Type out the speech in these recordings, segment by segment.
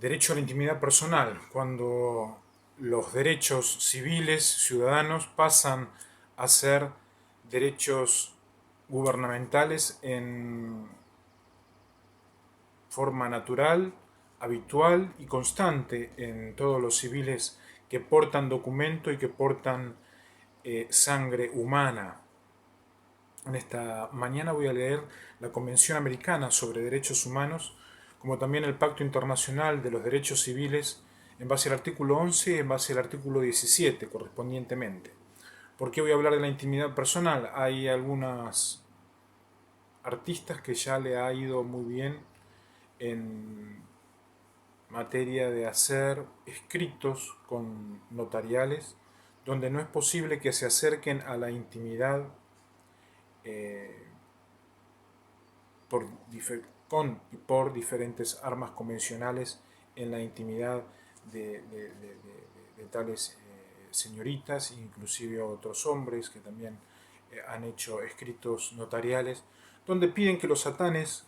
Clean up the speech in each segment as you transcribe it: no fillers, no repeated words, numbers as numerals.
Derecho a la intimidad personal, cuando los derechos civiles ciudadanos pasan a ser derechos gubernamentales en forma natural, habitual y constante en todos los civiles que portan documento y que portan sangre humana. En esta mañana voy a leer la Convención Americana sobre Derechos Humanos, como también el Pacto Internacional de los Derechos Civiles, en base al artículo 11 y en base al artículo 17 correspondientemente. ¿Por qué voy a hablar de la intimidad personal? Hay algunas artistas que ya le ha ido muy bien en materia de hacer escritos con notariales donde no es posible que se acerquen a la intimidad eh, por, con y por diferentes armas convencionales en la intimidad de tales señoritas, inclusive otros hombres que también han hecho escritos notariales, donde piden que los satanes,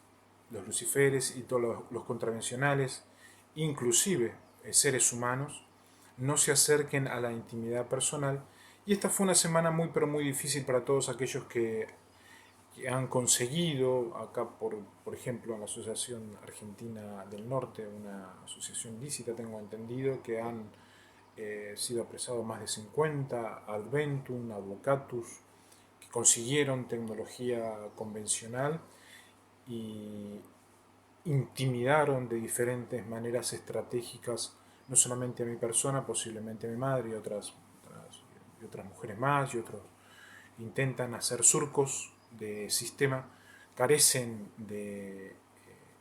los luciferes y todos los contravencionales, inclusive seres humanos, no se acerquen a la intimidad personal. Y esta fue una semana muy pero muy difícil para todos aquellos que han conseguido, acá por ejemplo en la Asociación Argentina del Norte, una asociación lícita tengo entendido, que han sido apresados más de 50, Adventum, Advocatus, que consiguieron tecnología convencional y intimidaron de diferentes maneras estratégicas no solamente a mi persona, posiblemente a mi madre y otras mujeres más, y otros intentan hacer surcos de sistema, carecen de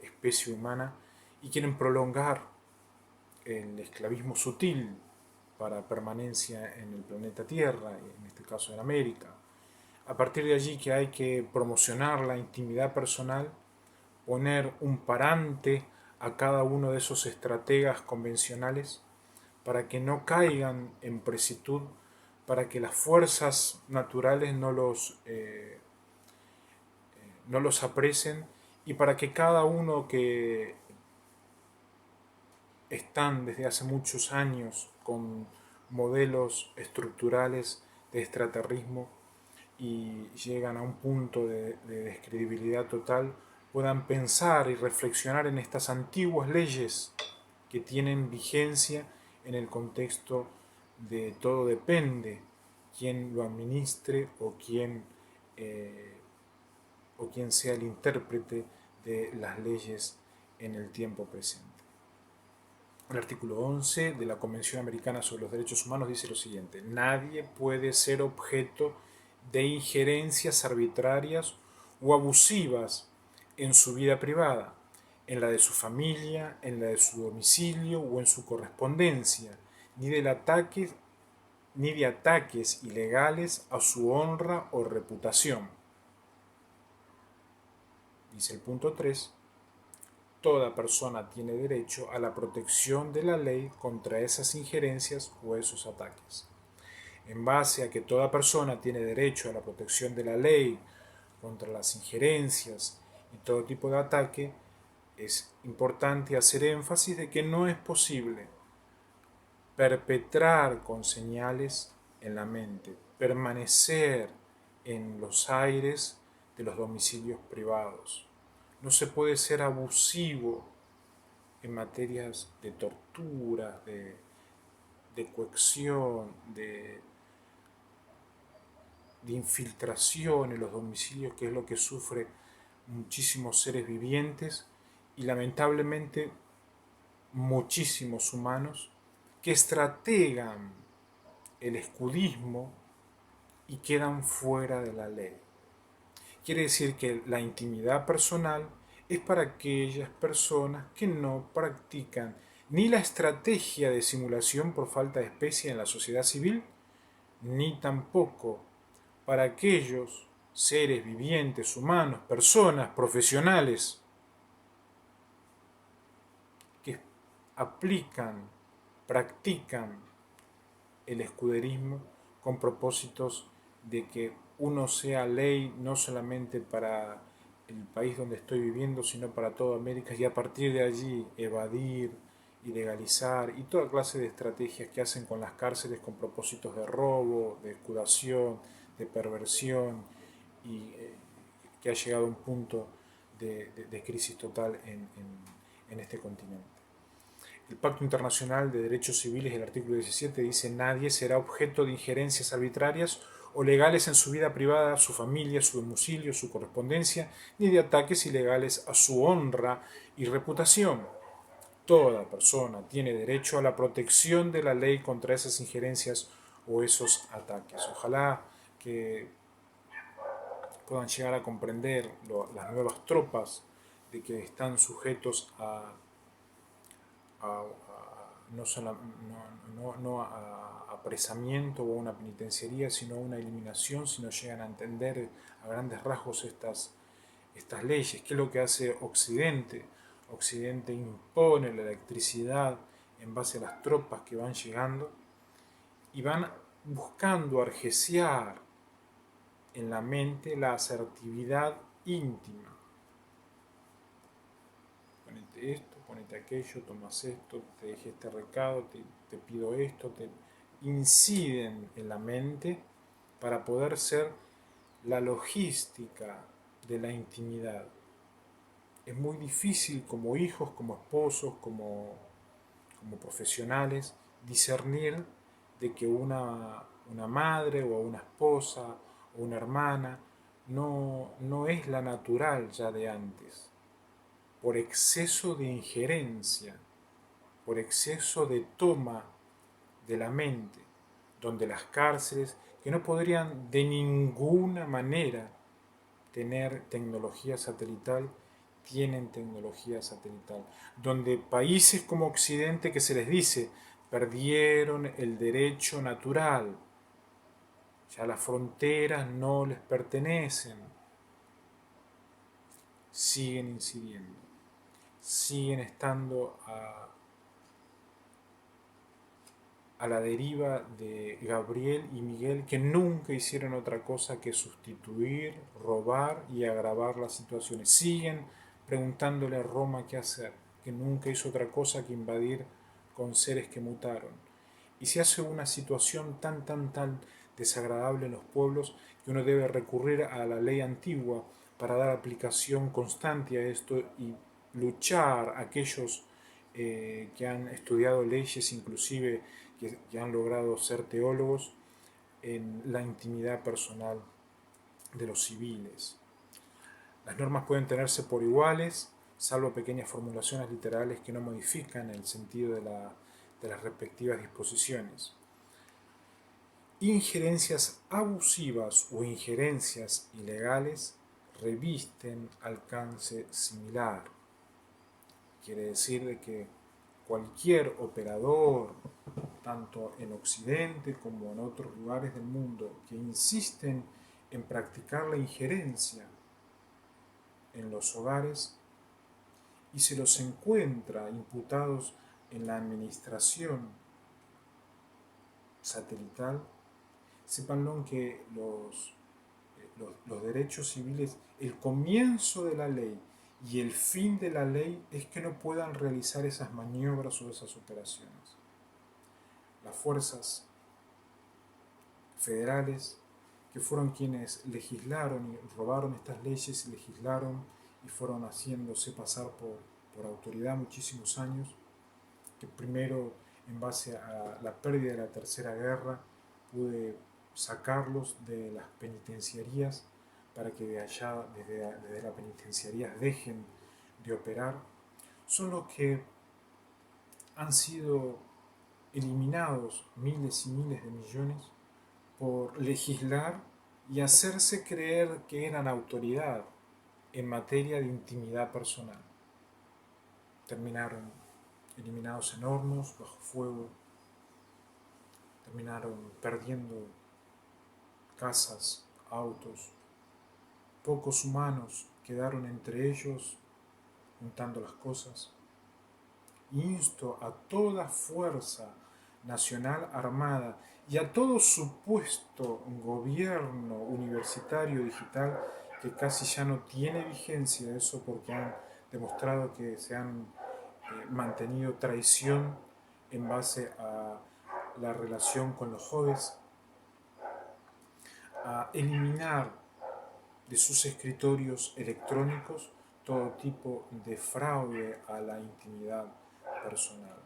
especie humana y quieren prolongar el esclavismo sutil para permanencia en el planeta Tierra, en este caso en América. A partir de allí que hay que promocionar la intimidad personal, poner un parante a cada uno de esos estrategas convencionales para que no caigan en presitud, para que las fuerzas naturales no los apresen y para que cada uno que están desde hace muchos años con modelos estructurales de extraterrismo y llegan a un punto de descredibilidad total, puedan pensar y reflexionar en estas antiguas leyes que tienen vigencia en el contexto de todo depende, quién lo administre eh, o quién sea el intérprete de las leyes en el tiempo presente. El artículo 11 de la Convención Americana sobre los Derechos Humanos dice lo siguiente: nadie puede ser objeto de injerencias arbitrarias o abusivas en su vida privada, en la de su familia, en la de su domicilio o en su correspondencia, ni ni de ataques ilegales a su honra o reputación. Dice el punto 3: toda persona tiene derecho a la protección de la ley contra esas injerencias o esos ataques. En base a que toda persona tiene derecho a la protección de la ley contra las injerencias y todo tipo de ataque, es importante hacer énfasis de que no es posible perpetrar con señales en la mente, permanecer en los aires de los domicilios privados. No se puede ser abusivo en materias de tortura, de coacción, de infiltración en los domicilios, que es lo que sufre muchísimos seres vivientes y lamentablemente muchísimos humanos que estrategan el escudismo y quedan fuera de la ley. Quiere decir que la intimidad personal es para aquellas personas que no practican ni la estrategia de simulación por falta de especie en la sociedad civil, ni tampoco para aquellos seres vivientes, humanos, personas, profesionales que aplican, practican el escuderismo con propósitos de que uno sea ley no solamente para el país donde estoy viviendo, sino para toda América y a partir de allí evadir y legalizar y toda clase de estrategias que hacen con las cárceles con propósitos de robo, de escudación, de perversión y que ha llegado a un punto de crisis total en este continente. El Pacto Internacional de Derechos Civiles, el artículo 17, dice: nadie será objeto de injerencias arbitrarias o legales en su vida privada, su familia, su domicilio, su correspondencia, ni de ataques ilegales a su honra y reputación. Toda persona tiene derecho a la protección de la ley contra esas injerencias o esos ataques. Ojalá que puedan llegar a comprender las nuevas tropas de que están sujetos a no, solo, no a apresamiento o a una penitenciaría, sino a una eliminación, si no llegan a entender a grandes rasgos estas leyes. ¿Qué es lo que hace Occidente? Occidente impone la electricidad en base a las tropas que van llegando y van buscando argeciar en la mente la asertividad íntima. Ponete esto, ponete aquello, tomas esto, te dejé este recado, te pido esto, te inciden en la mente para poder ser la logística de la intimidad. Es muy difícil como hijos, como esposos, como profesionales, discernir de que una madre o una esposa o una hermana no es la natural ya de antes, por exceso de injerencia, por exceso de toma de la mente, donde las cárceles, que no podrían de ninguna manera tener tecnología satelital, tienen tecnología satelital, donde países como Occidente, que se les dice, perdieron el derecho natural, ya las fronteras no les pertenecen, siguen incidiendo, siguen estando a la deriva de Gabriel y Miguel, que nunca hicieron otra cosa que sustituir, robar y agravar las situaciones. Siguen preguntándole a Roma qué hacer, que nunca hizo otra cosa que invadir con seres que mutaron. Y se hace una situación tan desagradable en los pueblos que uno debe recurrir a la ley antigua para dar aplicación constante a esto y luchar a aquellos que han estudiado leyes, inclusive que han logrado ser teólogos, en la intimidad personal de los civiles. Las normas pueden tenerse por iguales, salvo pequeñas formulaciones literales que no modifican el sentido de las respectivas disposiciones. Injerencias abusivas o injerencias ilegales revisten alcance similar. Quiere decir de que cualquier operador, tanto en Occidente como en otros lugares del mundo, que insisten en practicar la injerencia en los hogares y se los encuentra imputados en la administración satelital, sépanlo que los derechos civiles, el comienzo de la ley y el fin de la ley es que no puedan realizar esas maniobras o esas operaciones. Las fuerzas federales, que fueron quienes legislaron y robaron estas leyes, legislaron y fueron haciéndose pasar por autoridad muchísimos años, que primero, en base a la pérdida de la Tercera Guerra, pude sacarlos de las penitenciarías para que de allá, desde la penitenciaría, dejen de operar, son los que han sido eliminados miles y miles de millones por legislar y hacerse creer que eran autoridad en materia de intimidad personal. Terminaron eliminados en hornos, bajo fuego, terminaron perdiendo casas, autos. Pocos humanos quedaron entre ellos juntando las cosas. Insto a toda fuerza nacional armada y a todo supuesto gobierno universitario digital, que casi ya no tiene vigencia eso porque han demostrado que se han mantenido traición en base a la relación con los jóvenes, a eliminar de sus escritorios electrónicos todo tipo de fraude a la intimidad personal.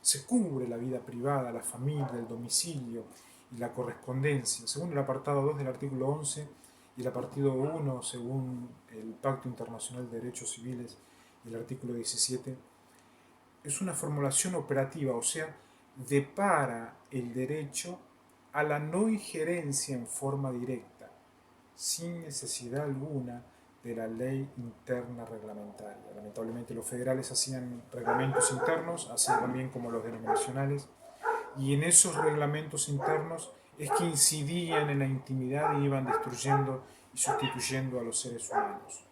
Se cubre la vida privada, la familia, el domicilio y la correspondencia, según el apartado 2 del artículo 11 y el apartado 1, según el Pacto Internacional de Derechos Civiles y el artículo 17, es una formulación operativa, o sea, depara el derecho a la no injerencia en forma directa, sin necesidad alguna de la ley interna reglamentaria. Lamentablemente los federales hacían reglamentos internos, así también como los denominacionales, y en esos reglamentos internos es que incidían en la intimidad y iban destruyendo y sustituyendo a los seres humanos.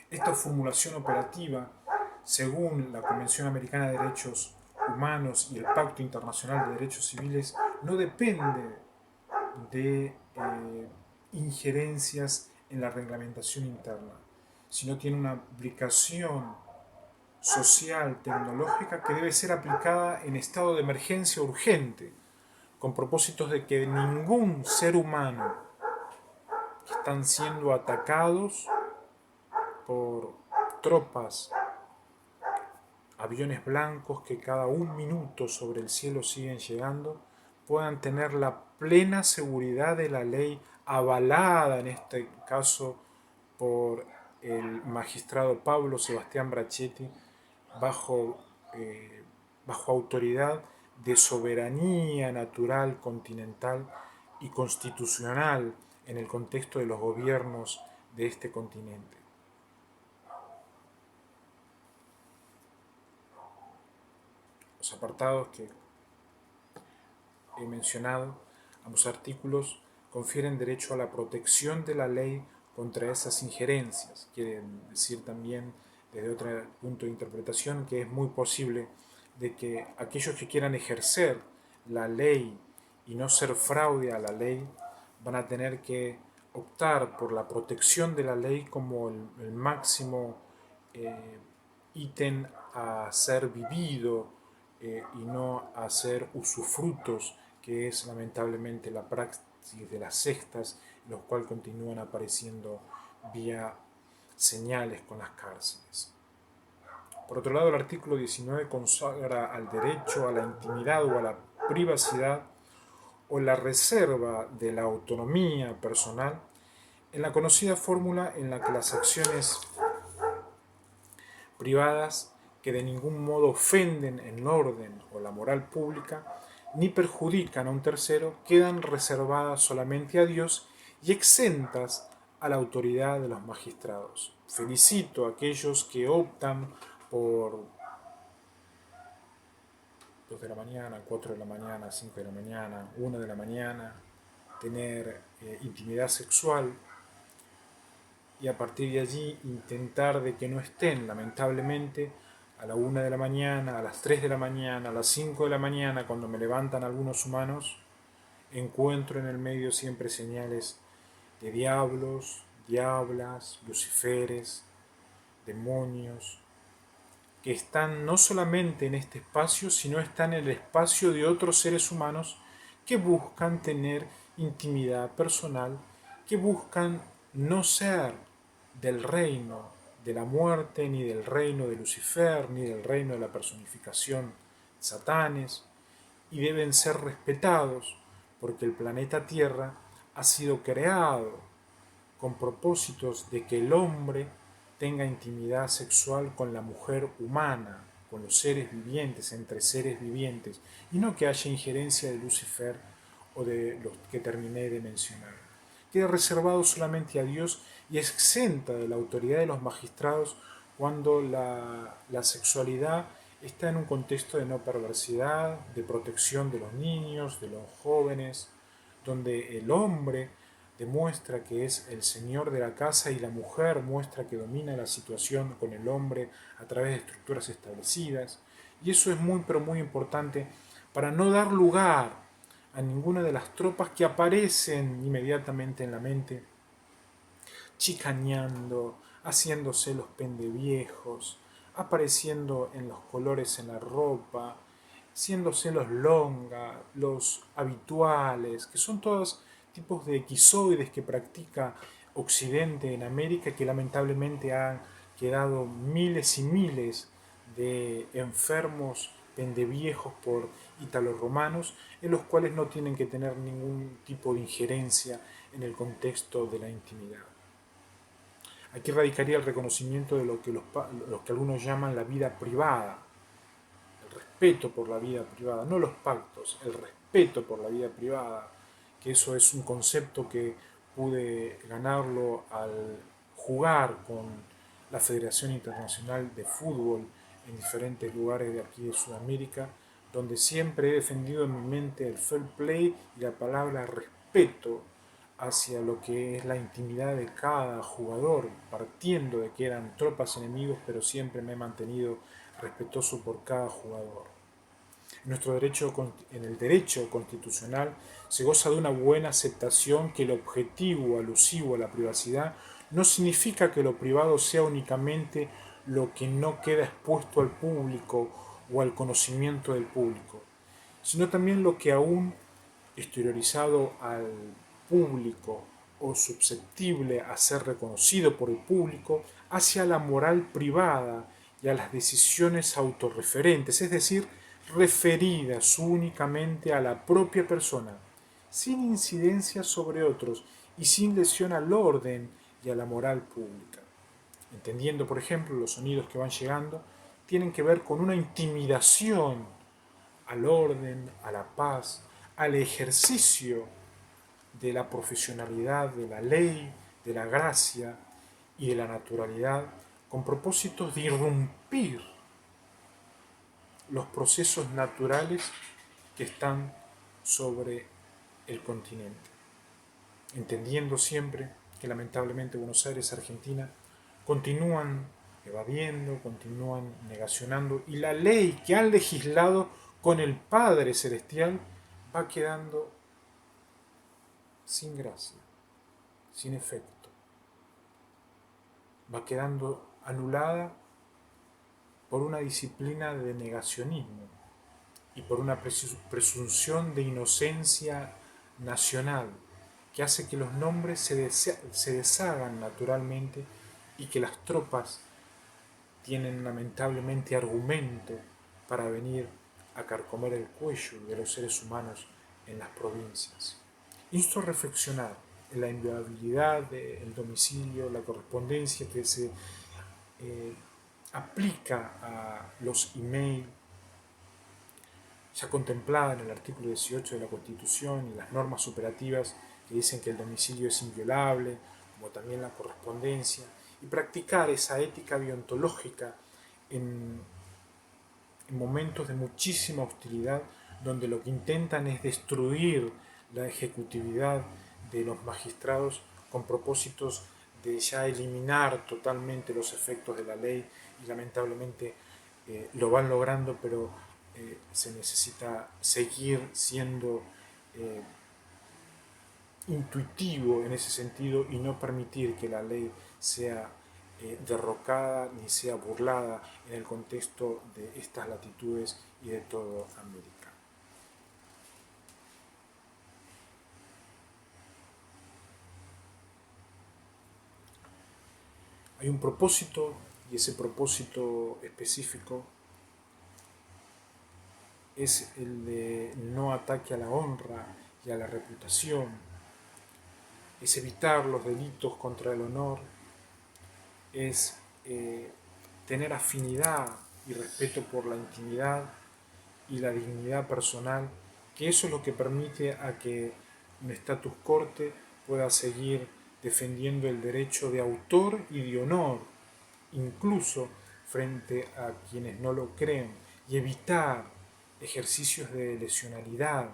Esta formulación operativa, según la Convención Americana de Derechos Humanos y el Pacto Internacional de Derechos Civiles, no depende de injerencias en la reglamentación interna, sino tiene una aplicación social, tecnológica, que debe ser aplicada en estado de emergencia urgente, con propósitos de que ningún ser humano que están siendo atacados por tropas, aviones blancos que cada un minuto sobre el cielo siguen llegando, puedan tener la plena seguridad de la ley, avalada en este caso por el magistrado Pablo Sebastián Brachetti, bajo, bajo autoridad de soberanía natural, continental y constitucional en el contexto de los gobiernos de este continente. Los apartados que he mencionado, ambos artículos, confieren derecho a la protección de la ley contra esas injerencias. Quiere decir también, desde otro punto de interpretación, que es muy posible de que aquellos que quieran ejercer la ley y no ser fraude a la ley, van a tener que optar por la protección de la ley como el máximo ítem a ser vivido y no a ser usufrutos, que es lamentablemente la práctica de las sectas, los cuales continúan apareciendo vía señales con las cárceles. Por otro lado, el artículo 19 consagra al derecho a la intimidad o a la privacidad o la reserva de la autonomía personal en la conocida fórmula en la que las acciones privadas que de ningún modo ofenden el orden o la moral pública ni perjudican a un tercero quedan reservadas solamente a Dios y exentas a la autoridad de los magistrados. Felicito a aquellos que optan por 2 de la mañana, 4 de la mañana, 5 de la mañana, 1 de la mañana, tener intimidad sexual y a partir de allí intentar de que no estén, lamentablemente, a la 1 de la mañana, a las 3 de la mañana, a las 5 de la mañana, cuando me levantan algunos humanos, encuentro en el medio siempre señales de diablos, diablas, luciferes, demonios, que están no solamente en este espacio, sino están en el espacio de otros seres humanos que buscan tener intimidad personal, que buscan no ser del reino de la muerte, ni del reino de Lucifer, ni del reino de la personificación Satanes, y deben ser respetados porque el planeta Tierra ha sido creado con propósitos de que el hombre tenga intimidad sexual con la mujer humana, con los seres vivientes, entre seres vivientes, y no que haya injerencia de Lucifer o de los que terminé de mencionar. Queda reservado solamente a Dios y es exenta de la autoridad de los magistrados cuando la sexualidad está en un contexto de no perversidad, de protección de los niños, de los jóvenes, donde el hombre demuestra que es el señor de la casa y la mujer muestra que domina la situación con el hombre a través de estructuras establecidas. Y eso es muy pero muy importante para no dar lugar a ninguna de las tropas que aparecen inmediatamente en la mente, chicaneando, haciéndose los pendeviejos, apareciendo en los colores en la ropa, siéndose los longa, los habituales, que son todos tipos de equisoides que practica Occidente en América, que lamentablemente han quedado miles y miles de enfermos pendeviejos por italorromanos, en los cuales no tienen que tener ningún tipo de injerencia en el contexto de la intimidad. Aquí radicaría el reconocimiento de lo que algunos llaman la vida privada, el respeto por la vida privada, no los pactos, el respeto por la vida privada, que eso es un concepto que pude ganarlo al jugar con la Federación Internacional de Fútbol en diferentes lugares de aquí de Sudamérica, donde siempre he defendido en mi mente el fair play y la palabra respeto hacia lo que es la intimidad de cada jugador, partiendo de que eran tropas enemigos, pero siempre me he mantenido respetuoso por cada jugador. En el derecho constitucional se goza de una buena aceptación que el objetivo alusivo a la privacidad no significa que lo privado sea únicamente lo que no queda expuesto al público o al conocimiento del público, sino también lo que aún exteriorizado al público o susceptible a ser reconocido por el público hacia la moral privada y a las decisiones autorreferentes, es decir, referidas únicamente a la propia persona, sin incidencia sobre otros y sin lesión al orden y a la moral pública. Entendiendo, por ejemplo, los sonidos que van llegando, tienen que ver con una intimidación al orden, a la paz, al ejercicio de la profesionalidad, de la ley, de la gracia y de la naturalidad, con propósitos de irrumpir los procesos naturales que están sobre el continente. Entendiendo siempre que lamentablemente Buenos Aires, Argentina, continúan evadiendo, continúan negacionando, y la ley que han legislado con el Padre Celestial va quedando sin gracia, sin efecto. Va quedando anulada por una disciplina de negacionismo y por una presunción de inocencia nacional que hace que los nombres se deshagan naturalmente y que las tropas tienen lamentablemente argumento para venir a carcomer el cuello de los seres humanos en las provincias. Insto a reflexionar en la inviolabilidad del domicilio, la correspondencia que se aplica a los emails ya contemplada en el artículo 18 de la Constitución y las normas operativas que dicen que el domicilio es inviolable, como también la correspondencia, y practicar esa ética deontológica en momentos de muchísima hostilidad, donde lo que intentan es destruir la ejecutividad de los magistrados con propósitos de ya eliminar totalmente los efectos de la ley, y lamentablemente lo van logrando, pero se necesita seguir siendo intuitivo en ese sentido y no permitir que la ley sea derrocada ni sea burlada en el contexto de estas latitudes y de toda América. Hay un propósito, y ese propósito específico es el de no ataque a la honra y a la reputación, es evitar los delitos contra el honor, es tener afinidad y respeto por la intimidad y la dignidad personal, que eso es lo que permite a que un status corte pueda seguir defendiendo el derecho de autor y de honor, incluso frente a quienes no lo creen, y evitar ejercicios de lesionalidad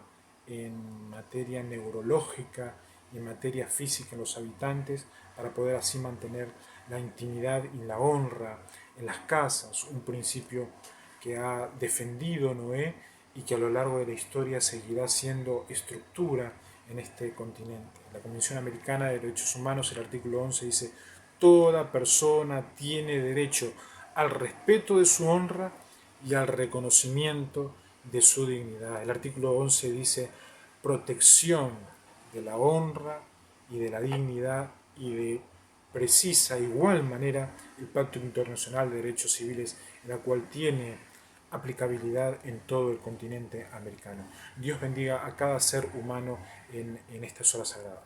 en materia neurológica y en materia física en los habitantes, para poder así mantener la intimidad y la honra en las casas, un principio que ha defendido Noé y que a lo largo de la historia seguirá siendo estructura en este continente. La Convención Americana de Derechos Humanos, el artículo 11, dice: toda persona tiene derecho al respeto de su honra y al reconocimiento de su dignidad. El artículo 11 dice protección de la honra y de la dignidad, y de precisa igual manera el Pacto Internacional de Derechos Civiles, la cual tiene aplicabilidad en todo el continente americano. Dios bendiga a cada ser humano en estas horas sagradas.